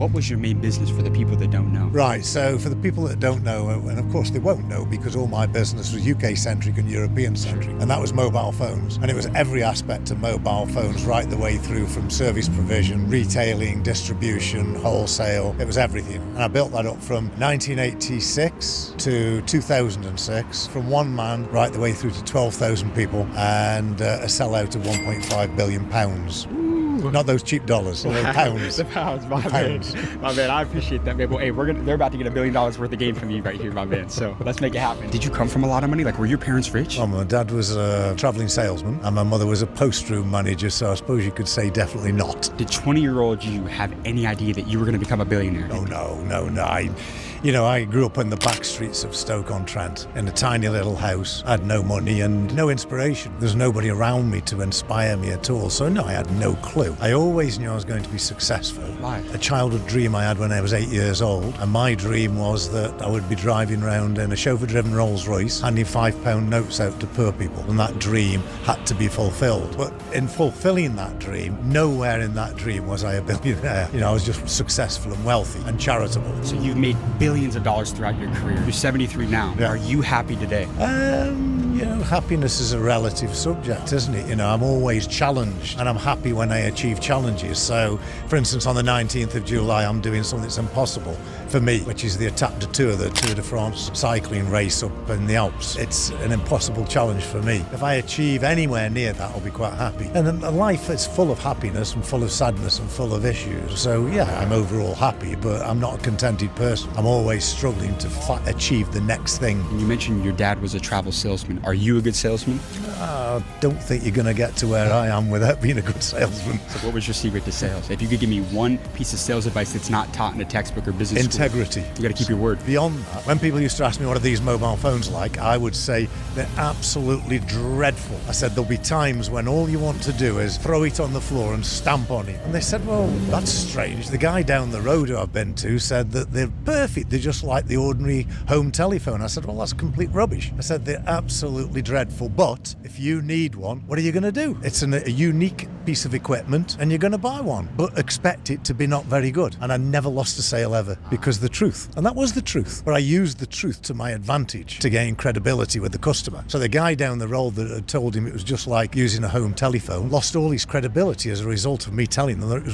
What was your main business for the people that don't know? Right, so for the people that don't know, and of course they won't know because all my business was UK-centric and European-centric, and that was mobile phones. And it was every aspect of mobile phones right the way through from service provision, retailing, distribution, wholesale. It was everything. And I built that up from 1986 to 2006, from one man right the way through to 12,000 people and a sellout of £1.5 billion. Not those cheap dollars, the pounds. The pounds, my man. My man, I appreciate that, man. Well, hey, they're about to get $1 billion worth of game from you right here, my man. So let's make it happen. Did you come from a lot of money? Like, were your parents rich? Well, my dad was a travelling salesman and my mother was a post-room manager, so I suppose you could say definitely not. Did 20-year-old you have any idea that you were going to become a billionaire? Oh, no. I grew up in the back streets of Stoke-on-Trent in a tiny little house. I had no money and no inspiration. There was nobody around me to inspire me at all, so no, I had no clue. I always knew I was going to be successful. Why? A childhood dream I had when I was 8 years old, and my dream was that I would be driving around in a chauffeur-driven Rolls-Royce, handing £5 notes out to poor people, and that dream had to be fulfilled. But in fulfilling that dream, nowhere in that dream was I a billionaire. I was just successful and wealthy and charitable. So you've made billions of dollars throughout your career. You're 73 now. Yeah. Are you happy today? Happiness is a relative subject, isn't it? I'm always challenged, and I'm happy when I achieve challenges. So, for instance, on the 19th of July, I'm doing something that's impossible for me, which is the Étape de Tour, the Tour de France cycling race up in the Alps. It's an impossible challenge for me. If I achieve anywhere near that, I'll be quite happy. And a life is full of happiness and full of sadness and full of issues. So, yeah, I'm overall happy, but I'm not a contented person. I'm always struggling to achieve the next thing. You mentioned your dad was a travel salesman. Are you a good salesman? I don't think you're going to get to where I am without being a good salesman. So what was your secret to sales? If you could give me one piece of sales advice that's not taught in a textbook or business Integrity. School, you got to keep your word. Beyond that, when people used to ask me what are these mobile phones like, I would say they're absolutely dreadful. I said there'll be times when all you want to do is throw it on the floor and stamp on it. And they said, well, that's strange. The guy down the road who I've been to said that they're perfect. They're just like the ordinary home telephone. I said, well, that's complete rubbish. I said, they're absolutely dreadful. But if you need one, what are you going to do? It's a unique piece of equipment and you're going to buy one, but expect it to be not very good. And I never lost a sale ever because the truth. And that was the truth. But I used the truth to my advantage to gain credibility with the customer. So the guy down the road that had told him it was just like using a home telephone lost all his credibility as a result of me telling them that it was